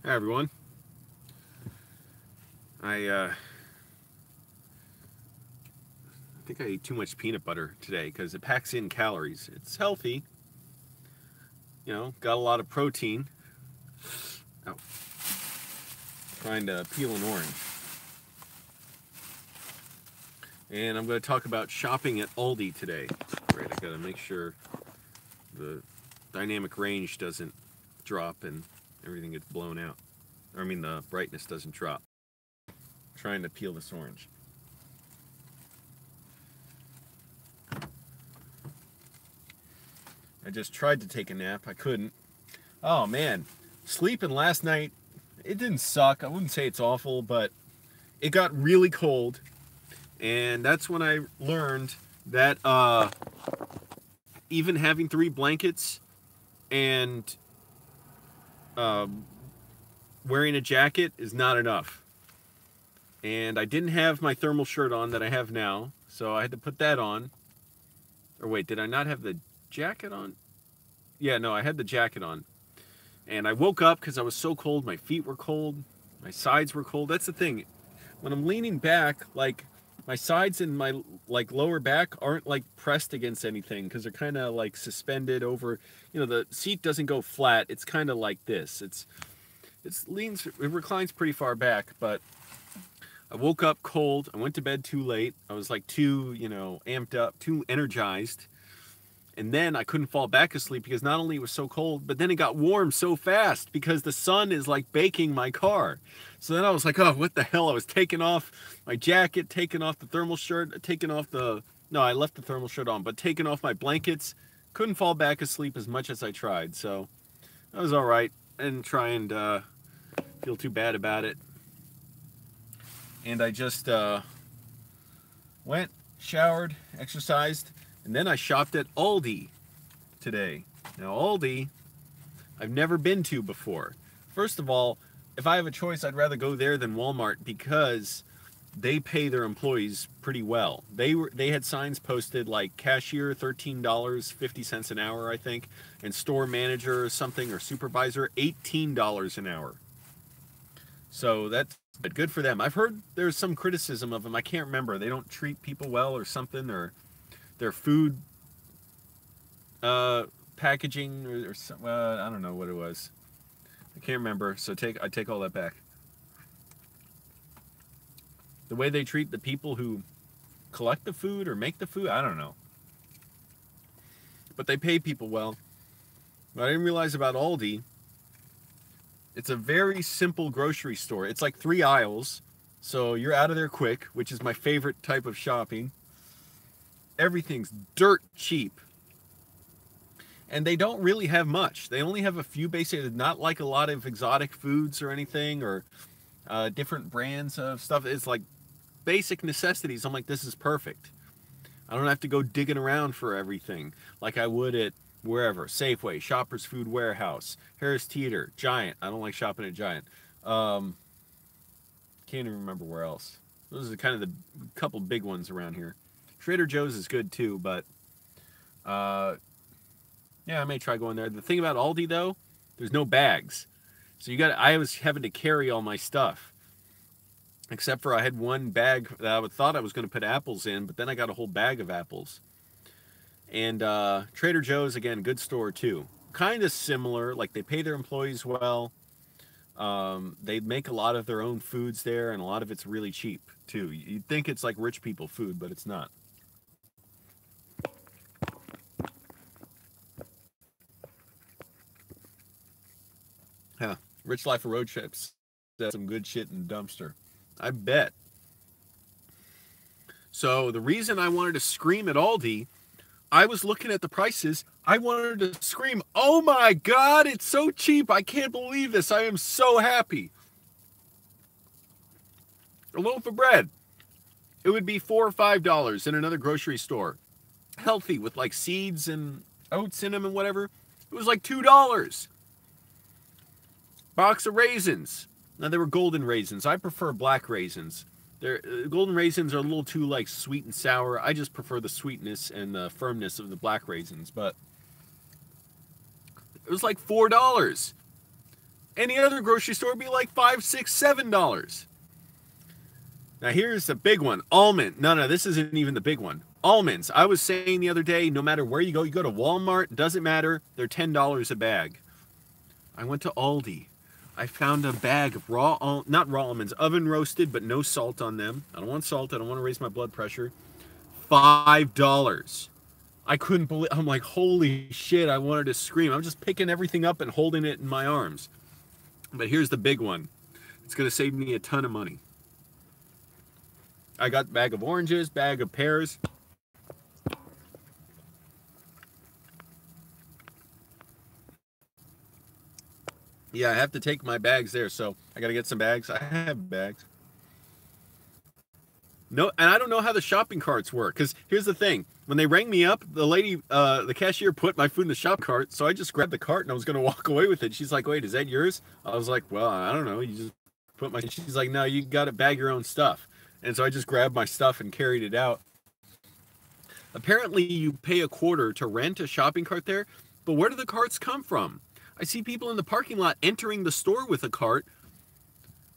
Hi everyone. I think I ate too much peanut butter today because it packs in calories. It's healthy, got a lot of protein. Oh, trying to peel an orange. And I'm going to talk about shopping at Aldi today. Right, I got to make sure the dynamic range doesn't drop and everything gets blown out. Or I mean the brightness doesn't drop. Trying to peel this orange. I just tried to take a nap. I couldn't. Oh man, sleeping last night, it didn't suck. I wouldn't say it's awful, but it got really cold. And that's when I learned that even having 3 blankets and wearing a jacket is not enough. And I didn't have my thermal shirt on that I have now, so I had to put that on. Or wait, did I not have the jacket on? Yeah, no, I had the jacket on. And I woke up because I was so cold. My feet were cold. My sides were cold. That's the thing. When I'm leaning back, like, my sides and my, like, lower back aren't, like, pressed against anything because they're kind of, like, suspended over, the seat doesn't go flat. It's kind of like this. It reclines pretty far back, but I woke up cold. I went to bed too late. I was, like, too, amped up, too energized. And then I couldn't fall back asleep because not only it was so cold, but then it got warm so fast because the sun is like baking my car. So then I was like, oh, what the hell? I was taking off my jacket, taking off the thermal shirt, no, I left the thermal shirt on, but taking off my blankets. Couldn't fall back asleep as much as I tried. So that was all right. I didn't try and feel too bad about it. And I just went, showered, exercised, and then I shopped at Aldi today. Now, Aldi, I've never been to before. First of all, if I have a choice, I'd rather go there than Walmart because they pay their employees pretty well. They had signs posted like cashier $13.50 an hour, I think, and store manager or something, or supervisor $18 an hour. So that's good for them. I've heard there's some criticism of them. I can't remember. They don't treat people well or something, or their food packaging or something. I don't know what it was. I can't remember. So I take all that back. The way they treat the people who collect the food or make the food, I don't know. But they pay people well. What I didn't realize about Aldi, it's a very simple grocery store. It's like 3 aisles, so you're out of there quick, which is my favorite type of shopping. Everything's dirt cheap. And they don't really have much. They only have a few basic, not like a lot of exotic foods or anything, or different brands of stuff. It's like basic necessities. I'm like, this is perfect. I don't have to go digging around for everything like I would at wherever. Safeway, Shoppers Food Warehouse, Harris Teeter, Giant. I don't like shopping at Giant. Can't even remember where else. Those are kind of the couple big ones around here. Trader Joe's is good too, but yeah, I may try going there. The thing about Aldi though, there's no bags. So I was having to carry all my stuff. Except for I had one bag that I thought I was going to put apples in, but then I got a whole bag of apples. And Trader Joe's, again, good store too. Kind of similar, like they pay their employees well. They make a lot of their own foods there, and a lot of it's really cheap too. You'd think it's like rich people food, but it's not. Yeah, Rich Life of Road Trips. That's some good shit in the dumpster. I bet. So the reason I wanted to scream at Aldi, I was looking at the prices. I wanted to scream, oh my God, it's so cheap. I can't believe this. I am so happy. A loaf of bread, it would be $4 or $5 in another grocery store. Healthy, with like seeds and oats in them and whatever. It was like $2. Box of raisins. Now, they were golden raisins. I prefer black raisins. Golden raisins are a little too like sweet and sour. I just prefer the sweetness and the firmness of the black raisins. But it was like $4. Any other grocery store would be like $5, $6, $7. Now here's the big one. Almond. No, this isn't even the big one. Almonds. I was saying the other day, no matter where you go to Walmart, doesn't matter. They're $10 a bag. I went to Aldi. I found a bag of not raw almonds, oven roasted, but no salt on them. I don't want salt. I don't want to raise my blood pressure. $5. I couldn't believe. I'm like, holy shit! I wanted to scream. I'm just picking everything up and holding it in my arms. But here's the big one. It's gonna save me a ton of money. I got a bag of oranges, bag of pears. Yeah, I have to take my bags there, so I gotta get some bags. I have bags. No, and I don't know how the shopping carts work, because here's the thing. When they rang me up, the lady, the cashier put my food in the shop cart, so I just grabbed the cart and I was going to walk away with it. She's like, wait, is that yours? I was like, well, I don't know. You just put my... She's like, no, you got to bag your own stuff. And so I just grabbed my stuff and carried it out. Apparently, you pay $25 to rent a shopping cart there, but where do the carts come from? I see people in the parking lot entering the store with a cart,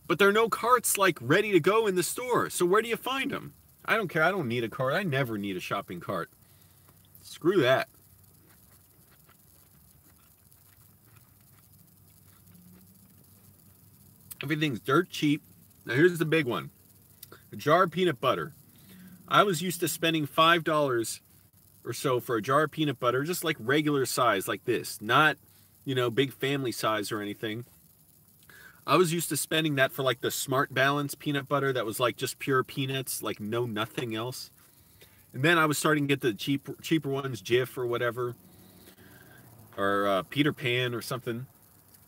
but there are no carts like ready to go in the store. So where do you find them? I don't care. I don't need a cart. I never need a shopping cart. Screw that. Everything's dirt cheap. Now here's the big one. A jar of peanut butter. I was used to spending $5 or so for a jar of peanut butter, just like regular size like this. Not, you know, big family size or anything. I was used to spending that for like the Smart Balance peanut butter that was like just pure peanuts, like no nothing else. And then I was starting to get the cheaper ones, Jif or whatever, or Peter Pan or something.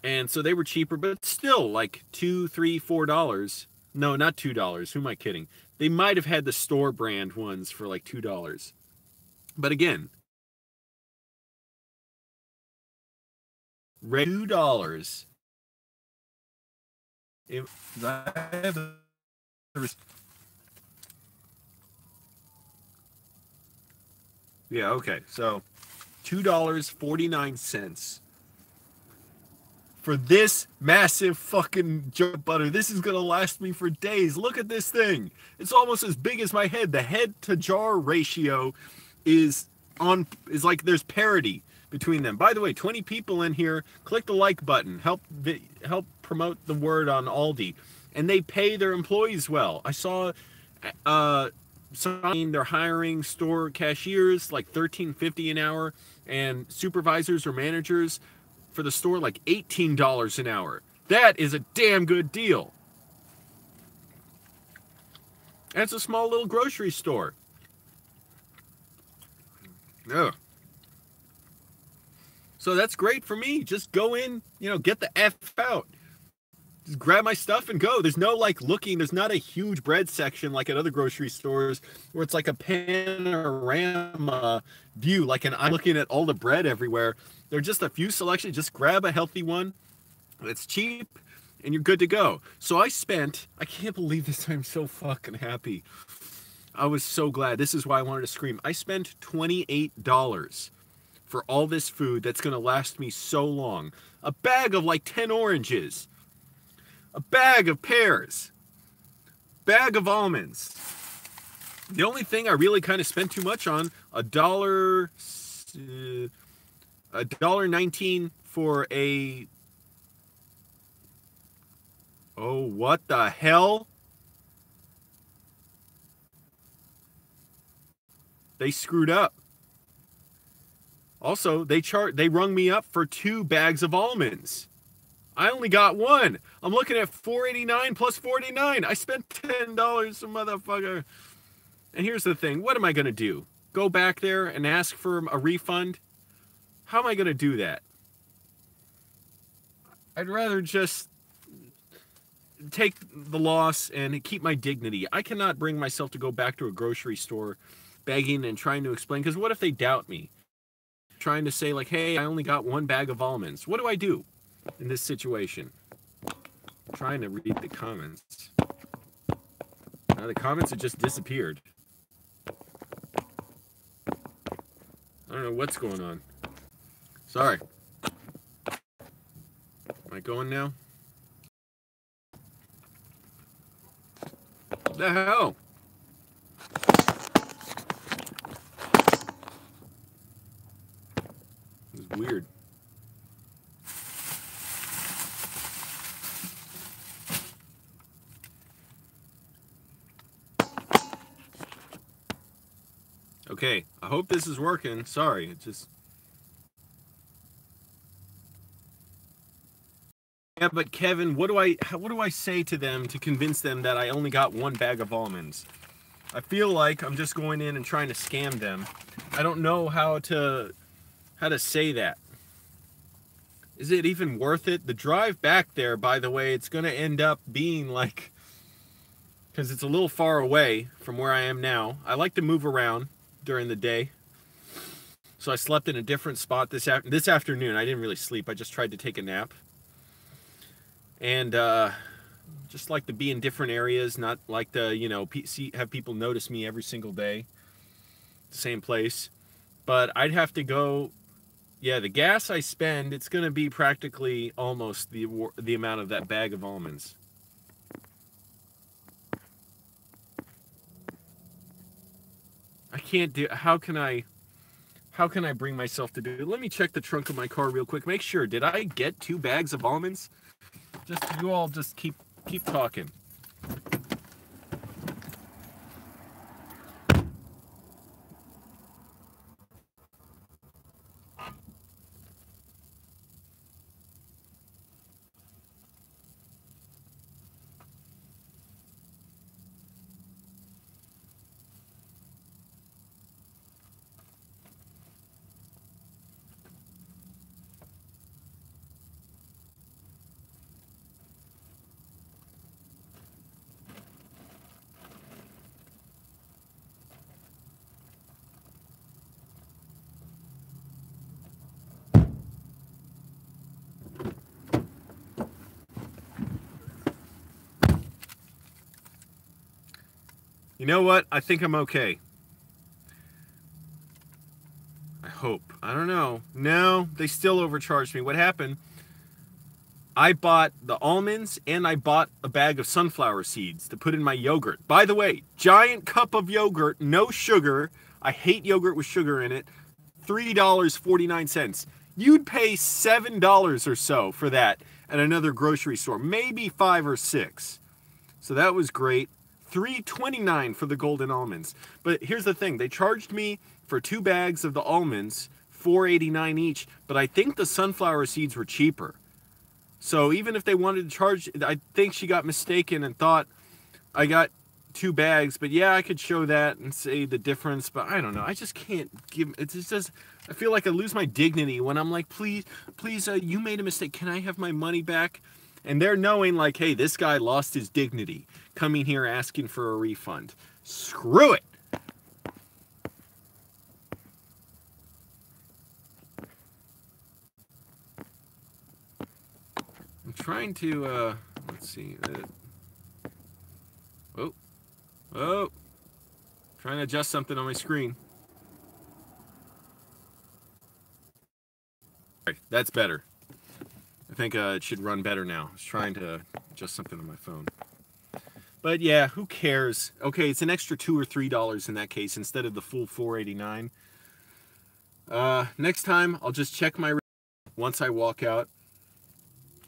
And so they were cheaper, but still like $2, $3, $4. No, not $2. Who am I kidding? They might have had the store brand ones for like $2. But again, $2. If I have yeah, okay. So $2.49 for this massive fucking jar of butter. This is gonna last me for days. Look at this thing. It's almost as big as my head. The head to jar ratio is like there's parity between them. By the way, 20 people in here. Click the like button. Help promote the word on Aldi, and they pay their employees well. I saw something they're hiring store cashiers like $13.50 an hour, and supervisors or managers for the store like $18 an hour. That is a damn good deal. And it's a small little grocery store. Ugh. So that's great for me. Just go in, you know, get the F out. Just grab my stuff and go. There's no like looking. There's not a huge bread section like at other grocery stores where it's like a panorama view. Like I'm looking at all the bread everywhere. There are just a few selections. Just grab a healthy one that's cheap and you're good to go. So I can't believe this. I'm so fucking happy. I was so glad. This is why I wanted to scream. I spent $28 for all this food that's going to last me so long. A bag of like 10 oranges. A bag of pears. Bag of almonds. The only thing I really kind of spent too much on, $1.19 for a... Oh, what the hell? They screwed up. Also, they rung me up for 2 bags of almonds. I only got one. I'm looking at $4.89 plus $49. I spent $10, motherfucker. And here's the thing. What am I going to do? Go back there and ask for a refund? How am I going to do that? I'd rather just take the loss and keep my dignity. I cannot bring myself to go back to a grocery store begging and trying to explain. Because what if they doubt me? Trying to say like, hey, I only got 1 bag of almonds. What do I do in this situation? I'm trying to read the comments. Now the comments have just disappeared. I don't know what's going on. Sorry. Am I going now? The hell? This is weird. Okay, I hope this is working. Sorry, it just... Yeah, but Kevin, what do I say to them to convince them that I only got one bag of almonds? I feel like I'm just going in and trying to scam them. I don't know how to say that. Is it even worth it? The drive back there, by the way, it's going to end up being like, because it's a little far away from where I am now. I like to move around during the day. So I slept in a different spot this afternoon. I didn't really sleep. I just tried to take a nap. And just like to be in different areas, not like to, you know, have people notice me every single day, the same place. But I'd have to go, yeah, the gas I spend, it's going to be practically almost the amount of that bag of almonds. I can't do, how can I bring myself to do it? Let me check the trunk of my car real quick. Make sure, did I get 2 bags of almonds? Just, you all just keep talking. You know what? I think I'm okay. I hope. I don't know. No, they still overcharged me. What happened? I bought the almonds and I bought a bag of sunflower seeds to put in my yogurt. By the way, giant cup of yogurt, no sugar. I hate yogurt with sugar in it. $3.49. You'd pay $7 or so for that at another grocery store. Maybe 5 or 6. So that was great. $3.29 for the golden almonds. But here's the thing. They charged me for 2 bags of the almonds, $4.89 each. But I think the sunflower seeds were cheaper. So even if they wanted to charge, I think she got mistaken and thought I got 2 bags. But yeah, I could show that and say the difference. But I don't know. I just can't give, it's just, I feel like I lose my dignity when I'm like, please, you made a mistake. Can I have my money back? And they're knowing like, hey, this guy lost his dignity coming here asking for a refund. Screw it. I'm trying to, let's see. Oh. Trying to adjust something on my screen. Right, that's better. I think it should run better now. I was trying to adjust something on my phone. But yeah, who cares? Okay, it's an extra $2 or $3 in that case instead of the full $4.89. Next time, I'll just check my receipt once I walk out.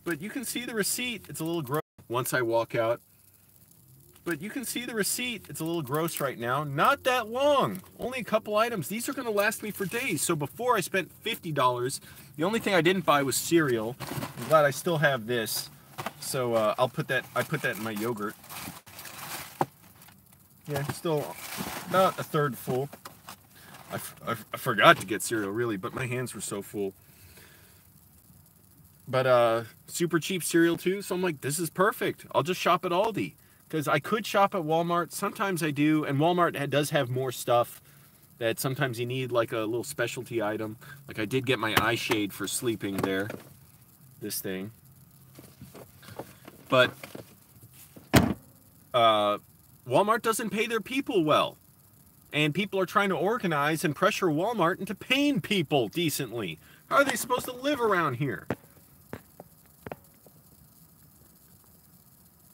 But you can see the receipt. It's a little gross once I walk out. But you can see the receipt. It's a little gross right now. Not that long. Only a couple items. These are going to last me for days. So before I spent $50, the only thing I didn't buy was cereal. I'm glad I still have this. So I put that in my yogurt. Yeah, still about a third full. I forgot to get cereal, really, but my hands were so full. But super cheap cereal, too. So I'm like, this is perfect. I'll just shop at Aldi. Because I could shop at Walmart. Sometimes I do. And Walmart does have more stuff that sometimes you need, like a little specialty item. Like I did get my eye shade for sleeping there. This thing. But Walmart doesn't pay their people well. And people are trying to organize and pressure Walmart into paying people decently. How are they supposed to live around here?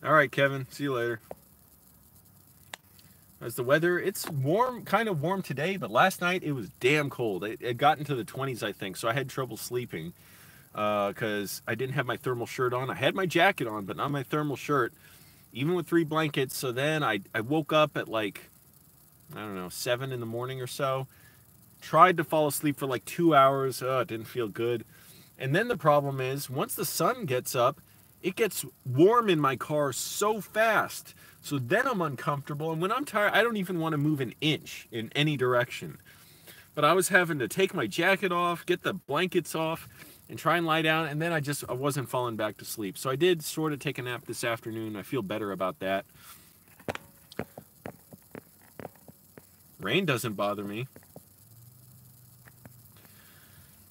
All right, Kevin. See you later. As the weather, it's warm, kind of warm today, but last night it was damn cold. It got into the 20s, I think, so I had trouble sleeping because I didn't have my thermal shirt on. I had my jacket on, but not my thermal shirt, even with 3 blankets. So then I woke up at like, I don't know, 7 in the morning or so. Tried to fall asleep for like 2 hours. It didn't feel good. And then the problem is, once the sun gets up, it gets warm in my car so fast. So then I'm uncomfortable. And when I'm tired, I don't even want to move an inch in any direction. But I was having to take my jacket off, get the blankets off, and try and lie down. And then I wasn't falling back to sleep. So I did sort of take a nap this afternoon. I feel better about that. Rain doesn't bother me.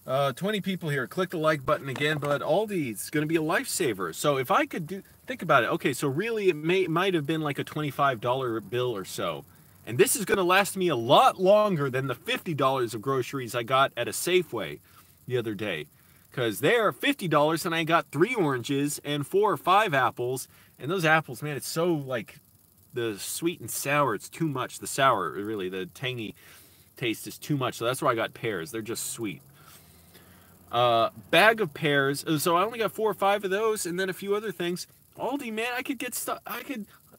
20 people here. Click the like button again, but Aldi's going to be a lifesaver. So if I could think about it. Okay, so really it might have been like a $25 bill or so. And this is going to last me a lot longer than the $50 of groceries I got at a Safeway the other day. Because they're $50 and I got 3 oranges and 4 or 5 apples. And those apples, man, it's so like the sweet and sour. It's too much. The sour, really, the tangy taste is too much. So that's why I got pears. They're just sweet. Bag of pears. So I only got 4 or 5 of those, and then a few other things. Aldi, man, I could get stuff.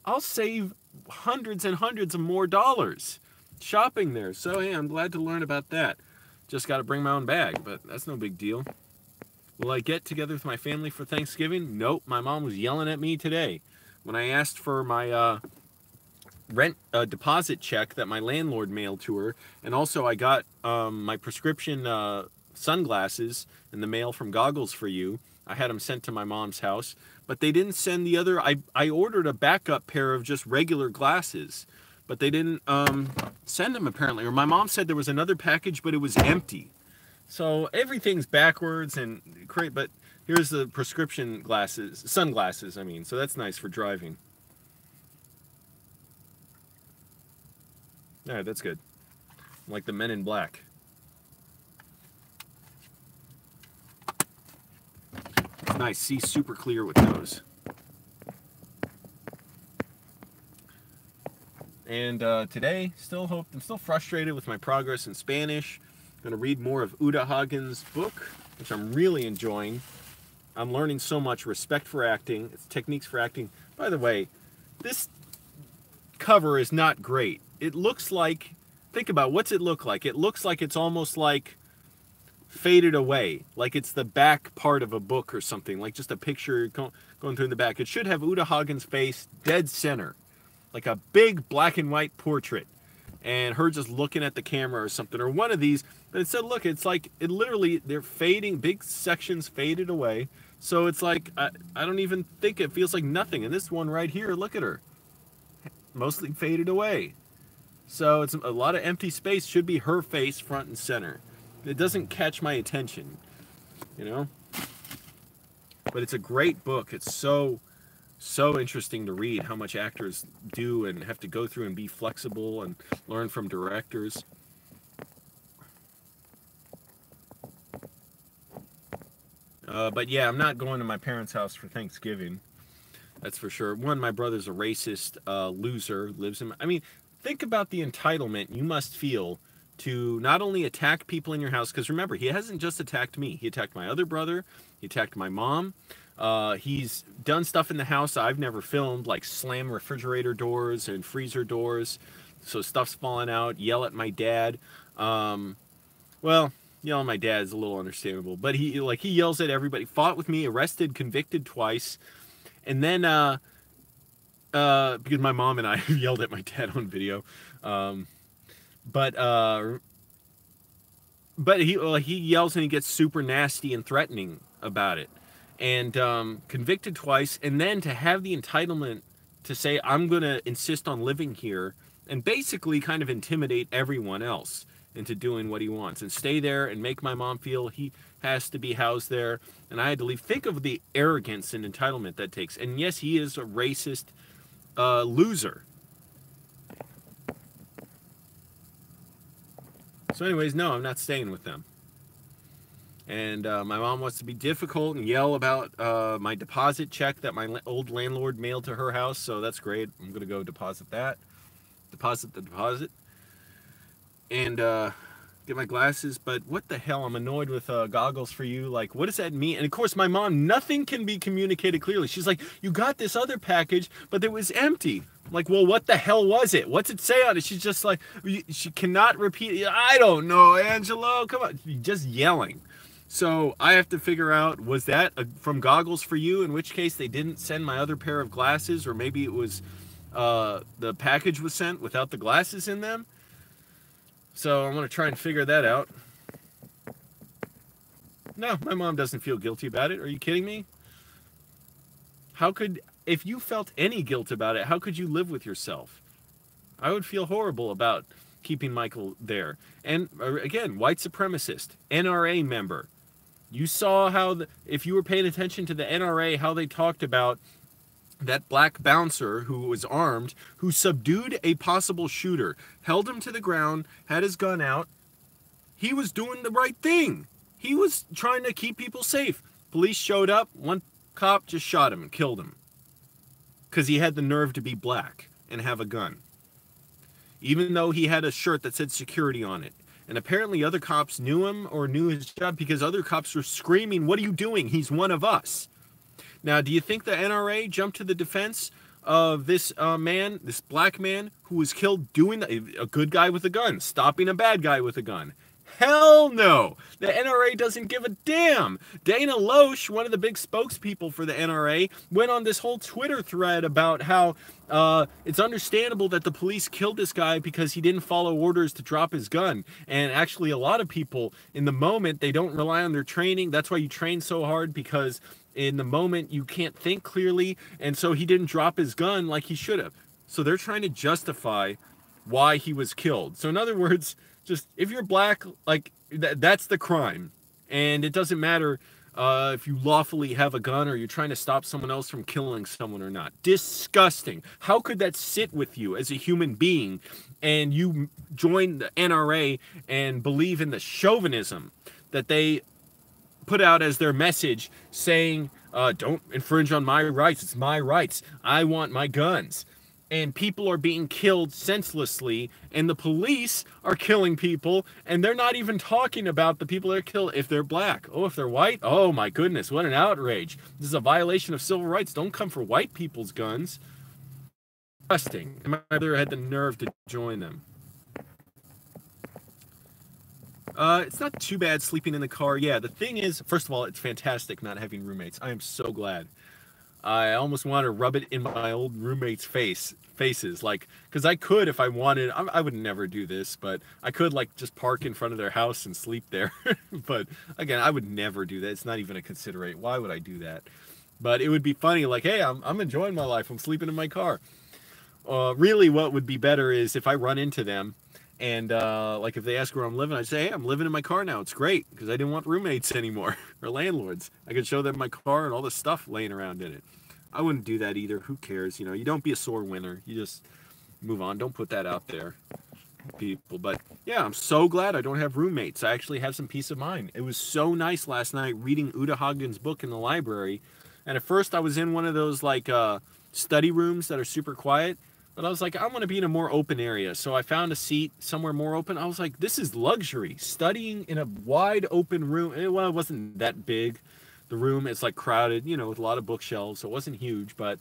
I'll save hundreds and hundreds of more dollars shopping there. So hey, I'm glad to learn about that. Just got to bring my own bag, but that's no big deal. Will I get together with my family for Thanksgiving? Nope. My mom was yelling at me today when I asked for my rent deposit check that my landlord mailed to her, and also I got my prescription sunglasses in the mail from Goggles for You. I had them sent to my mom's house, but they didn't send the other. I ordered a backup pair of just regular glasses, but they didn't send them apparently. Or my mom said there was another package, but it was empty. So everything's backwards and great, but here's the prescription glasses, sunglasses, I mean, so that's nice for driving. All right, that's good. Like the Men in Black. It's nice, see super clear with those. And today, I'm still frustrated with my progress in Spanish. I'm going to read more of Oda Huggins' book, which I'm really enjoying. I'm learning so much. Respect for acting. It's techniques for acting. By the way, this cover is not great. It looks like, think about what's it look like? It looks like it's almost like faded away. Like it's the back part of a book or something. Like just a picture going through in the back. It should have Oda Huggins' face dead center. Like a big black and white portrait. And her just looking at the camera or something. Or one of these. But instead, look, it's like, it literally, they're fading, big sections faded away. So it's like, I don't even think it feels like nothing. And this one right here, look at her. Mostly faded away. So it's a lot of empty space. Should be her face front and center. It doesn't catch my attention, you know? But it's a great book. It's so interesting to read how much actors do and have to go through and be flexible and learn from directors. But yeah, I'm not going to my parents' house for Thanksgiving. That's for sure. One, my brother's a racist loser, lives in... I mean, think about the entitlement you must feel to not only attack people in your house, because remember, he hasn't just attacked me. He attacked my other brother. He attacked my mom. He's done stuff in the house I've never filmed, like slam refrigerator doors and freezer doors, so stuff's falling out, yell at my dad. Well, yell at my dad is a little understandable, but he yells at everybody, fought with me, arrested, convicted twice, and then, because my mom and I yelled at my dad on video, but he yells and he gets super nasty and threatening about it. And convicted twice, and then to have the entitlement to say, I'm going to insist on living here, and basically kind of intimidate everyone else into doing what he wants, and stay there and make my mom feel he has to be housed there, and I had to leave. Think of the arrogance and entitlement that takes. And yes, he is a racist loser. So anyways, no, I'm not staying with them. And my mom wants to be difficult and yell about my deposit check that my old landlord mailed to her house. So that's great. I'm going to go deposit that. deposit the deposit, and get my glasses. But what the hell? I'm annoyed with goggles for you. Like, what does that mean? And of course, my mom, nothing can be communicated clearly. She's like, you got this other package, but it was empty. I'm like, well, what the hell was it? What's it say on it? She's just like, she cannot repeat. I don't know, Angelo. Come on, just yelling. So I have to figure out, was that from goggles for you? In which case they didn't send my other pair of glasses, or maybe it was the package was sent without the glasses in them. So I'm going to try and figure that out. No, my mom doesn't feel guilty about it. Are you kidding me? How could, if you felt any guilt about it, how could you live with yourself? I would feel horrible about keeping Michael there. And again, white supremacist, NRA member. You saw how, if you were paying attention to the NRA, how they talked about that black bouncer who was armed, who subdued a possible shooter, held him to the ground, had his gun out. He was doing the right thing. He was trying to keep people safe. Police showed up. One cop just shot him and killed him because he had the nerve to be black and have a gun, even though he had a shirt that said security on it. And apparently other cops knew him or knew his job because other cops were screaming, "What are you doing? He's one of us." Now, do you think the NRA jumped to the defense of this man, this black man who was killed doing a good guy with a gun, stopping a bad guy with a gun? Hell no. The NRA doesn't give a damn. Dana Loesch, one of the big spokespeople for the NRA, went on this whole Twitter thread about how it's understandable that the police killed this guy because he didn't follow orders to drop his gun. And actually, a lot of people, in the moment, they don't rely on their training. That's why you train so hard, because in the moment, you can't think clearly. And so he didn't drop his gun like he should have. So they're trying to justify why he was killed. So in other words, just if you're black, like that's the crime. And it doesn't matter if you lawfully have a gun or you're trying to stop someone else from killing someone or not. Disgusting. How could that sit with you as a human being and you join the NRA and believe in the chauvinism that they put out as their message, saying, don't infringe on my rights. It's my rights. I want my guns. And people are being killed senselessly, and the police are killing people, and they're not even talking about the people that are killed if they're black. Oh, if they're white? Oh my goodness, what an outrage. This is a violation of civil rights. Don't come for white people's guns. Disgusting. My mother had the nerve to join them. It's not too bad sleeping in the car. Yeah, the thing is, first of all, it's fantastic not having roommates. I am so glad. I almost want to rub it in my old roommates' faces, like, because I could if I wanted. I would never do this, but I could, like, just park in front of their house and sleep there. But again, I would never do that. It's not even a consideration. Why would I do that? But it would be funny, like, hey, I'm enjoying my life. I'm sleeping in my car. Really, what would be better is if I run into them and like if they ask where I'm living, I say, hey, I'm living in my car now. It's great because I didn't want roommates anymore or landlords. I could show them my car and all the stuff laying around in it. I wouldn't do that either. Who cares? You know, you don't be a sore winner. You just move on. Don't put that out there, people. But yeah, I'm so glad I don't have roommates. I actually have some peace of mind. It was so nice last night reading Oda Huggins' book in the library. And at first I was in one of those like study rooms that are super quiet. But I was like, I want to be in a more open area. So I found a seat somewhere more open. I was like, this is luxury. Studying in a wide open room. Well, it wasn't that big. The room is like crowded, you know, with a lot of bookshelves. So it wasn't huge, but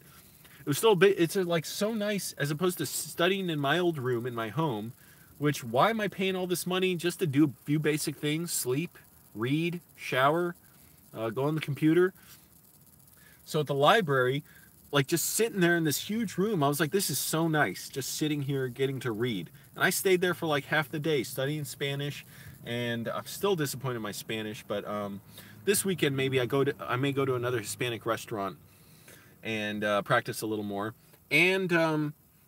it was still big. It's like so nice as opposed to studying in my old room in my home, which why am I paying all this money just to do a few basic things? Sleep, read, shower, go on the computer. So at the library, like just sitting there in this huge room, I was like, this is so nice, just sitting here getting to read. And I stayed there for like half the day studying Spanish, and I'm still disappointed in my Spanish, but this weekend maybe I may go to another Hispanic restaurant and practice a little more. And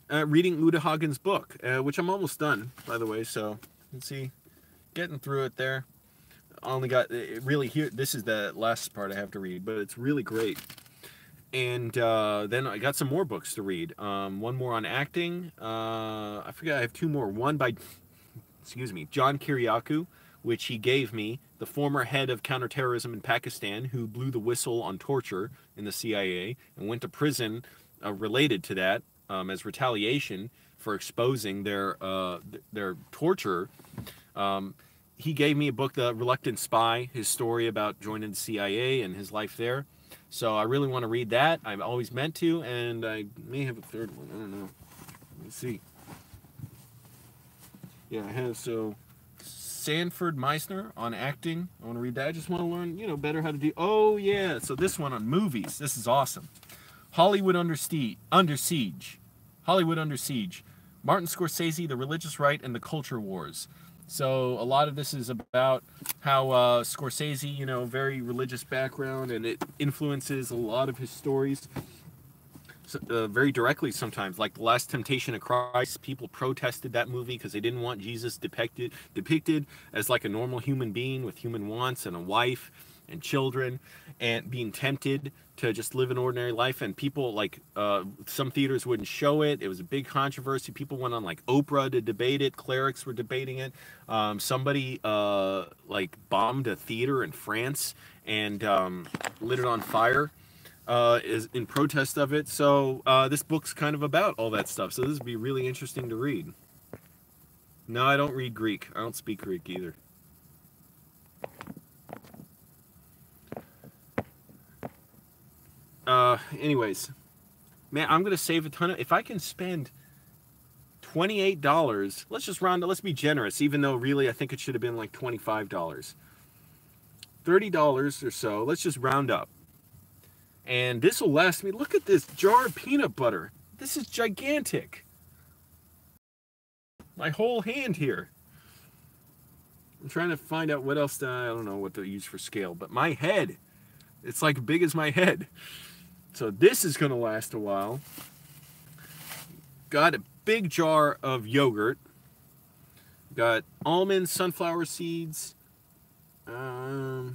reading Oda Huggins' book, which I'm almost done, by the way, so let's see, getting through it there. I only got, really here, this is the last part I have to read, but it's really great. And then I got some more books to read. One more on acting. I forget, I have two more. One by, John Kiriakou, which he gave me, the former head of counterterrorism in Pakistan, who blew the whistle on torture in the CIA and went to prison related to that as retaliation for exposing their torture. He gave me a book, The Reluctant Spy, his story about joining the CIA and his life there. So I really want to read that. I've always meant to, and I may have a third one. I don't know. Let's see. Yeah, I have, so Sanford Meisner on acting. I want to read that. I just want to learn, you know, better how to do. Oh, yeah. So this one on movies. This is awesome. Hollywood Under Siege. Hollywood Under Siege. Martin Scorsese, The Religious Right, and the Culture Wars. So a lot of this is about how Scorsese, you know, very religious background, and it influences a lot of his stories very directly sometimes. Like The Last Temptation of Christ, people protested that movie because they didn't want Jesus depicted as like a normal human being with human wants and a wife and children, and being tempted to just live an ordinary life. And people, like, some theaters wouldn't show it. It was a big controversy. People went on like Oprah to debate it. Clerics were debating it. Somebody like bombed a theater in France and lit it on fire is in protest of it. So this book's kind of about all that stuff. So this would be really interesting to read. No, I don't read Greek. I don't speak Greek either. Anyways, man, I'm gonna save a ton of, if I can spend $28, let's just round it, let's be generous, even though really I think it should have been like $25. $30 or so, let's just round up. And this will last me, look at this jar of peanut butter. This is gigantic. My whole hand here. I'm trying to find out what else, I don't know what to use for scale, but my head, it's like big as my head. So this is going to last a while. Got a big jar of yogurt. Got almonds, sunflower seeds. I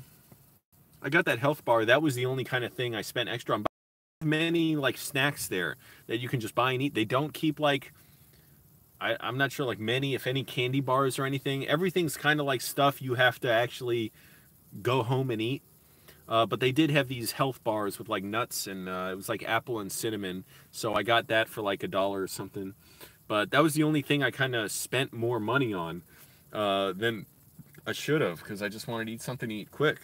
got that health bar. That was the only kind of thing I spent extra on. Many like snacks there that you can just buy and eat. They don't keep like, I'm not sure, like many, if any, candy bars or anything. Everything's kind of like stuff you have to actually go home and eat. But they did have these health bars with like nuts, and it was like apple and cinnamon. So I got that for like $1 or something. But that was the only thing I kind of spent more money on than I should have, because I just wanted to eat something to eat quick.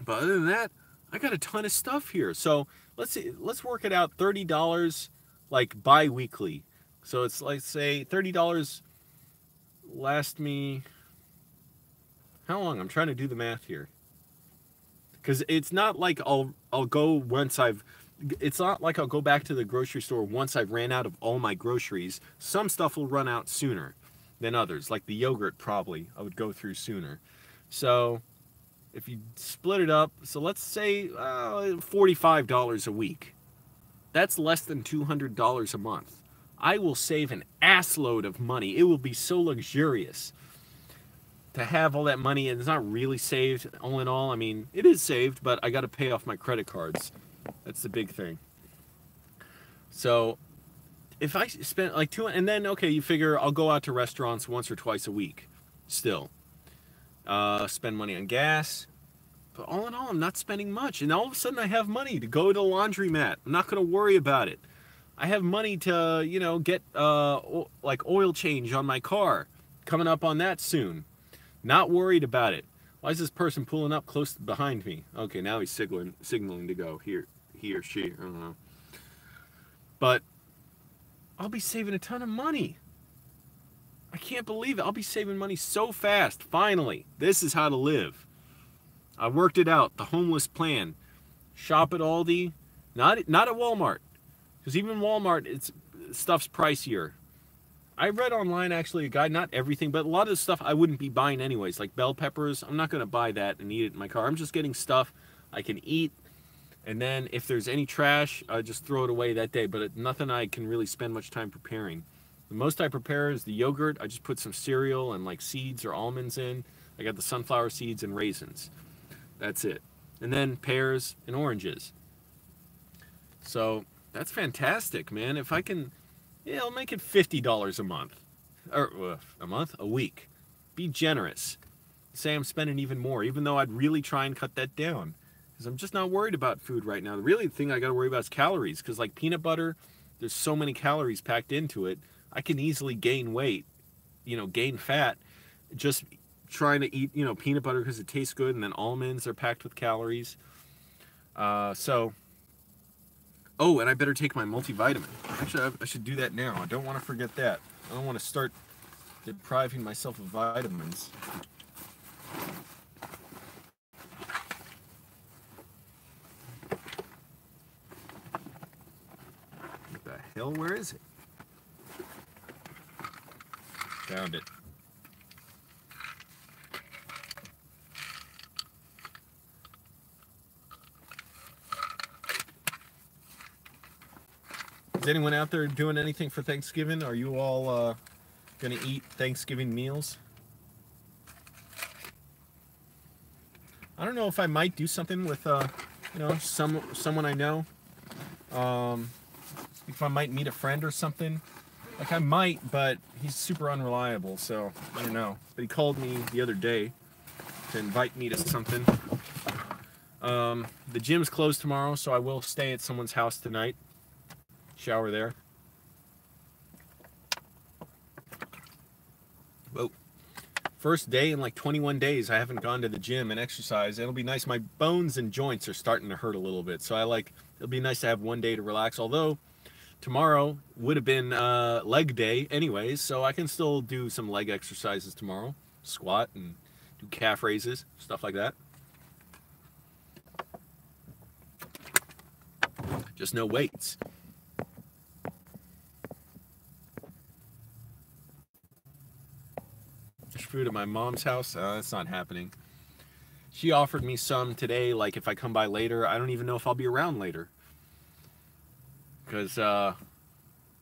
But other than that, I got a ton of stuff here. So let's work it out. $30 like bi-weekly. So it's like, say $30 last me, how long? I'm trying to do the math here. Because it's not like I'll go once it's not like I'll go back to the grocery store once I've ran out of all my groceries. Some stuff will run out sooner than others, like the yogurt probably I would go through sooner. So if you split it up, so let's say $45 a week. That's less than $200 a month. I will save an assload of money. It will be so luxurious to have all that money, and it's not really saved all in all. I mean, it is saved, but I got to pay off my credit cards. That's the big thing. So if I spend like and then, okay, you figure I'll go out to restaurants once or twice a week still. Spend money on gas. But all in all, I'm not spending much. And all of a sudden I have money to go to the laundromat. I'm not going to worry about it. I have money to, you know, get like oil change on my car. Coming up on that soon. Not worried about it. Why is this person pulling up close behind me? Okay, now he's signaling to go. He or she, I don't know. But I'll be saving a ton of money. I can't believe it. I'll be saving money so fast. Finally, this is how to live. I worked it out. The homeless plan. Shop at Aldi. Not at Walmart. Because even Walmart, stuff's pricier. I read online, actually, a guide, not everything, but a lot of the stuff I wouldn't be buying anyways, like bell peppers. I'm not going to buy that and eat it in my car. I'm just getting stuff I can eat, and then if there's any trash, I just throw it away that day, but nothing I can really spend much time preparing. The most I prepare is the yogurt. I just put some cereal and like seeds or almonds in. I got the sunflower seeds and raisins. That's it. And then pears and oranges. So that's fantastic, man. If I can... yeah, I'll make it $50 a month. Or a week. Be generous. Say I'm spending even more, even though I'd really try and cut that down. Because I'm just not worried about food right now. The really thing I got to worry about is calories. Because like peanut butter, there's so many calories packed into it. I can easily gain weight, gain fat, just trying to eat, peanut butter because it tastes good, and then almonds are packed with calories. So, oh, and I better take my multivitamin. Actually, I should do that now. I don't want to forget that. I don't want to start depriving myself of vitamins. What the hell? Where is it? Found it. Is anyone out there doing anything for Thanksgiving? Are you all going to eat Thanksgiving meals? I don't know if I might do something with, someone I know. If I might meet a friend or something. Like, I might, but he's super unreliable, so I don't know. But he called me the other day to invite me to something. The gym's closed tomorrow, so I will stay at someone's house tonight. Shower there. Whoa. First day in like 21 days I haven't gone to the gym and exercised. It'll be nice. My bones and joints are starting to hurt a little bit, so it'll be nice to have one day to relax, although tomorrow would have been leg day anyways, so I can still do some leg exercises tomorrow. Squat and do calf raises, stuff like that. Just no weights. There's food at my mom's house. That's not happening. She offered me some today, like if I come by later. I don't even know if I'll be around later. Because I'm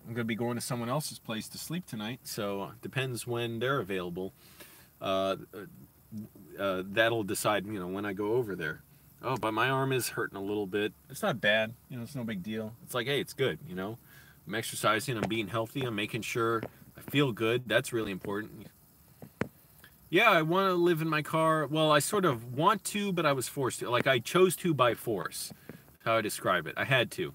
going to be going to someone else's place to sleep tonight, so it depends when they're available. That'll decide, when I go over there. Oh, but my arm is hurting a little bit. It's not bad. It's no big deal. It's like, hey, it's good, I'm exercising, I'm being healthy, I'm making sure I feel good. That's really important. Yeah, I want to live in my car. Well, I sort of want to, but I was forced to. Like, I chose to by force. That's how I describe it. I had to.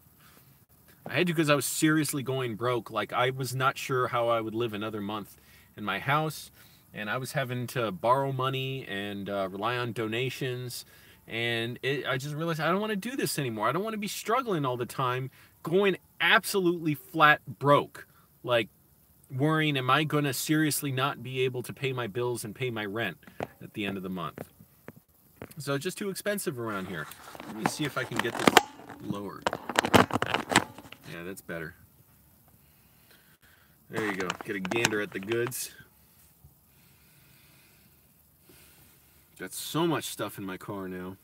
Because I was seriously going broke. Like, I was not sure how I would live another month in my house, and I was having to borrow money and rely on donations, and I just realized I don't want to do this anymore. I don't want to be struggling all the time, going absolutely flat broke. Like, worrying, am I going to seriously not be able to pay my bills and pay my rent at the end of the month? So it's just too expensive around here. Let me see if I can get this lowered. Yeah, that's better. There you go. Get a gander at the goods. Got so much stuff in my car now.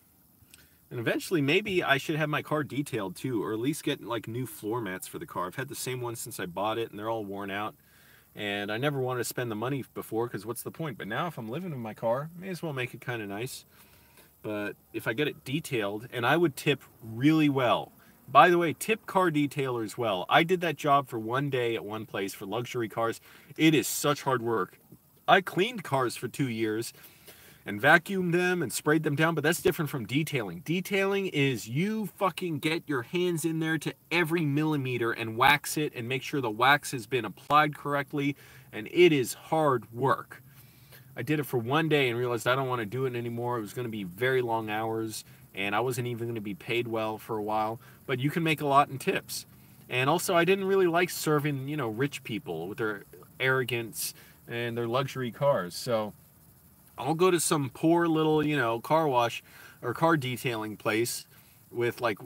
And eventually, maybe I should have my car detailed too, or at least get like new floor mats for the car. I've had the same one since I bought it, and they're all worn out. And I never wanted to spend the money before, because what's the point? But now if I'm living in my car, may as well make it kind of nice. But if I get it detailed, and I would tip really well. By the way, tip car detailers well. I did that job for one day at one place for luxury cars. It is such hard work. I cleaned cars for 2 years and vacuumed them and sprayed them down, but that's different from detailing. Detailing is you fucking get your hands in there to every millimeter and wax it and make sure the wax has been applied correctly, and it is hard work. I did it for one day and realized I don't want to do it anymore. It was going to be very long hours, and I wasn't even going to be paid well for a while, but you can make a lot in tips. And also, I didn't really like serving, rich people with their arrogance and their luxury cars, so I'll go to some poor little, car wash or car detailing place with like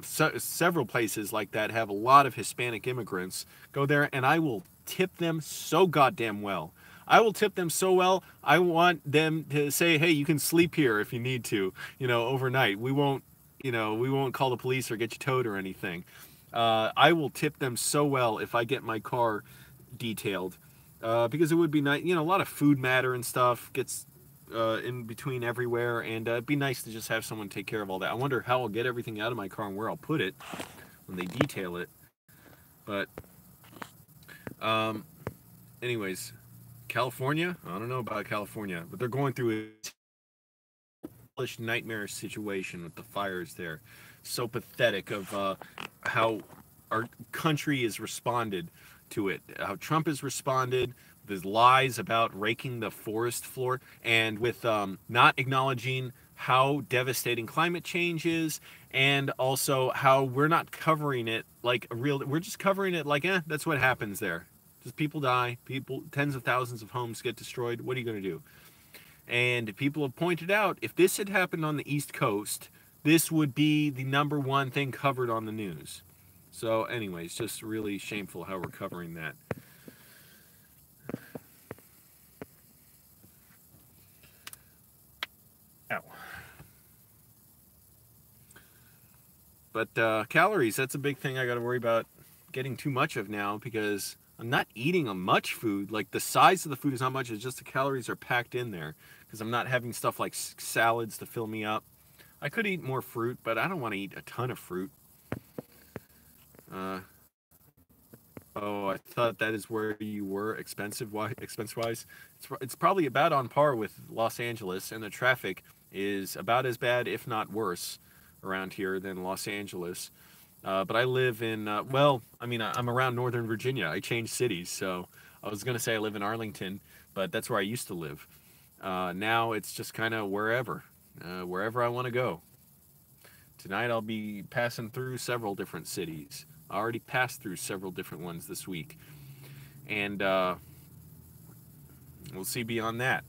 several places like that have a lot of Hispanic immigrants. Go there and I will tip them so goddamn well. I will tip them so well, I want them to say, hey, you can sleep here if you need to, overnight. We won't call the police or get you towed or anything. I will tip them so well if I get my car detailed. Because it would be nice, a lot of food matter and stuff gets in between everywhere, and it'd be nice to just have someone take care of all that. I wonder how I'll get everything out of my car and where I'll put it when they detail it. But, anyways, California? I don't know about California, but they're going through a nightmare situation with the fires there. So pathetic of how our country has responded to it. How Trump has responded with his lies about raking the forest floor, and with not acknowledging how devastating climate change is, and also how we're not covering it like a real. We're just covering it like, that's what happens there. Just people die, people, tens of thousands of homes get destroyed. What are you going to do? And people have pointed out, if this had happened on the East Coast, this would be the #1 thing covered on the news. So anyways, just really shameful how we're covering that. Ow. But calories, that's a big thing I got to worry about getting too much of now, because I'm not eating a much food. Like, the size of the food is not much, it's just the calories are packed in there, because I'm not having stuff like salads to fill me up. I could eat more fruit, but I don't want to eat a ton of fruit. Oh, I thought that is where you were expense-wise. It's probably about on par with Los Angeles, and the traffic is about as bad, if not worse, around here than Los Angeles. But I live in, well, I mean, I'm around Northern Virginia. I changed cities, so I was going to say I live in Arlington, but that's where I used to live. Now it's just kind of wherever I want to go. Tonight I'll be passing through several different cities. I already passed through several different ones this week. And we'll see beyond that.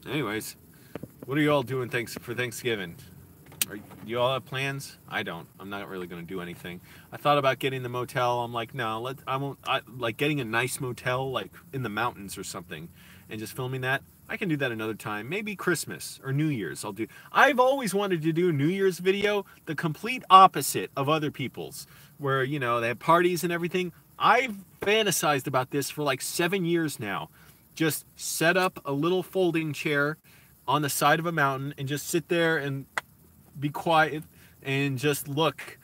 Anyways, what are you all doing for Thanksgiving? You all have plans? I don't. I'm not really going to do anything. I thought about getting the motel. I'm like, no, I won't. Like getting a nice motel, like in the mountains or something, and just filming that. I can do that another time. Maybe Christmas or New Year's. I've always wanted to do a New Year's video, the complete opposite of other people's, where, you know, they have parties and everything. I've fantasized about this for like 7 years now. Just set up a little folding chair on the side of a mountain and just sit there and be quiet and just look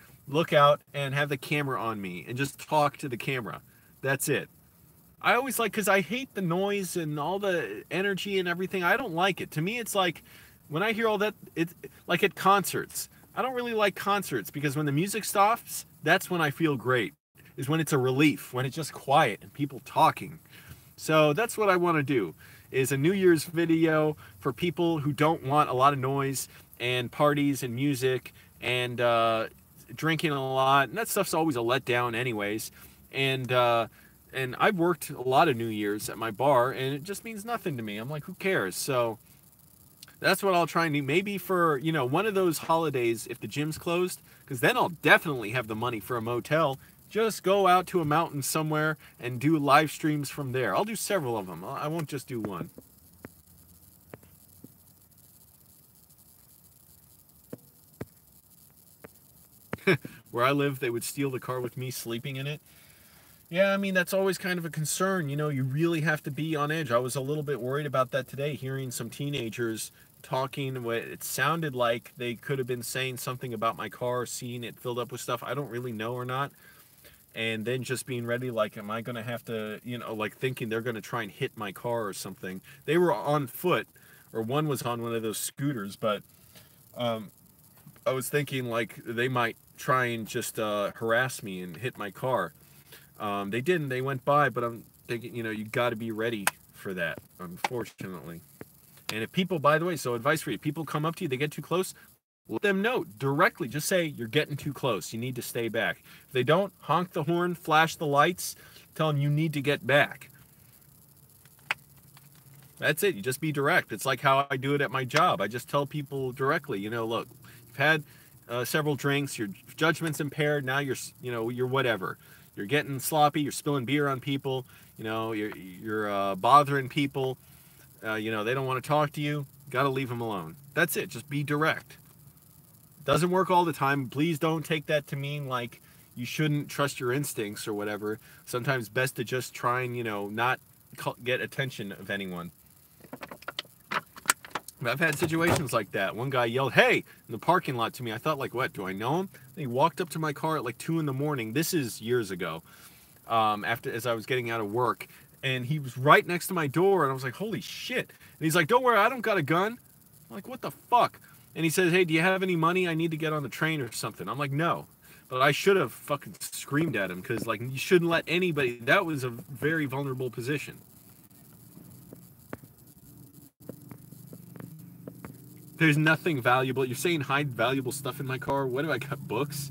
out and have the camera on me and just talk to the camera. That's it. I always because I hate the noise and all the energy and everything. I don't like it. To me, it's like when I hear all that, it's like at concerts. I don't really like concerts, because when the music stops, that's when I feel great. Is when it's a relief, when it's just quiet and people talking. So that's what I want to do, is a New Year's video for people who don't want a lot of noise and parties and music and drinking a lot. And that stuff's always a letdown anyways. And I've worked a lot of New Year's at my bar, and it just means nothing to me. I'm like, who cares? So that's what I'll try and do. Maybe for, you know, one of those holidays, if the gym's closed, because then I'll definitely have the money for a motel. Just go out to a mountain somewhere and do live streams from there. I'll do several of them. I won't just do one. Where I live, they would steal the car with me sleeping in it. Yeah, I mean, that's always kind of a concern. You know, you really have to be on edge. I was a little bit worried about that today, hearing some teenagers talking. It sounded like they could have been saying something about my car, seeing it filled up with stuff I don't really know or not. And then just being ready, like, am I going to have to, you know, like thinking they're going to try and hit my car or something. They were on foot, or one was on one of those scooters, but I was thinking, like, they might try and just harass me and hit my car. They didn't. They went by, but I'm thinking, you know, you got to be ready for that, unfortunately. And if people, by the way, so advice for you, people come up to you, they get too close, let them know directly. Just say, you're getting too close. You need to stay back. If they don't, honk the horn, flash the lights, tell them you need to get back. That's it. You just be direct. It's like how I do it at my job. I just tell people directly, you know, look, you've had several drinks, your judgment's impaired, now you're whatever. You're getting sloppy, you're spilling beer on people, you know, you're bothering people, you know, they don't want to talk to you, got to leave them alone. That's it. Just be direct. Doesn't work all the time. Please don't take that to mean like you shouldn't trust your instincts or whatever. Sometimes best to just try and, you know, not get attention of anyone. I've had situations like that. One guy yelled, "Hey!" in the parking lot to me. I thought, like, what? Do I know him? And he walked up to my car at like 2 in the morning. This is years ago. As I was getting out of work, and he was right next to my door, and I was like, holy shit. And he's like, don't worry, I don't got a gun. I'm like, what the fuck? And he says, hey, do you have any money? I need to get on the train or something. I'm like, no. But I should have fucking screamed at him because, like, you shouldn't let anybody... That was a very vulnerable position. There's nothing valuable. You're saying hide valuable stuff in my car? What do I got? Books?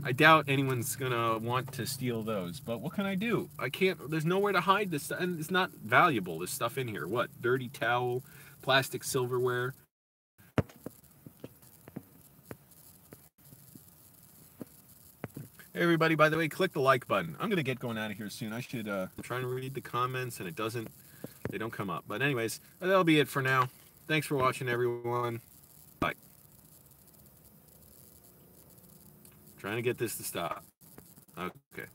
I doubt anyone's gonna want to steal those. But what can I do? I can't... There's nowhere to hide this stuff. And it's not valuable, this stuff in here. What? Dirty towel? Plastic silverware? Hey everybody, by the way, click the like button. I'm gonna get going out of here soon. I should I'm trying to read the comments and they don't come up. But anyways, that'll be it for now. Thanks for watching, everyone. Bye. Trying to get this to stop. Okay.